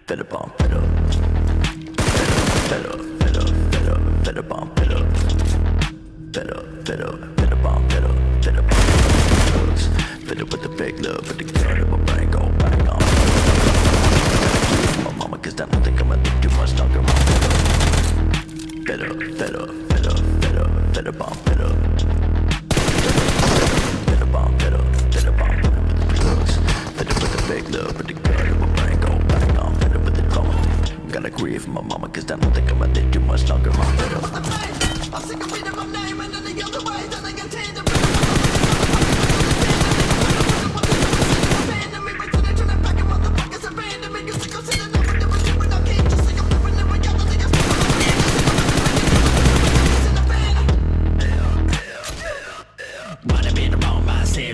Fed up on fed up. Fed up, fed up, fed up, fed up on fed up. Fed up, fed up, fed up on fed up, fed up on drugs. Fed up with the fake love, with the gun in my brain go bang on. My mama, cause I don't think I'ma live too much longer. I'm fed up. Fed up, fed up, fed up, fed up, fed up on fed up. Fed up on fed up, fed up on fed up with the drugs. Fed up with the fake love, with the gun in my brain go bang on. Fed up with the drama. Gotta grieve my mama, cause I don't think I'ma live too much longer. I'm fed up.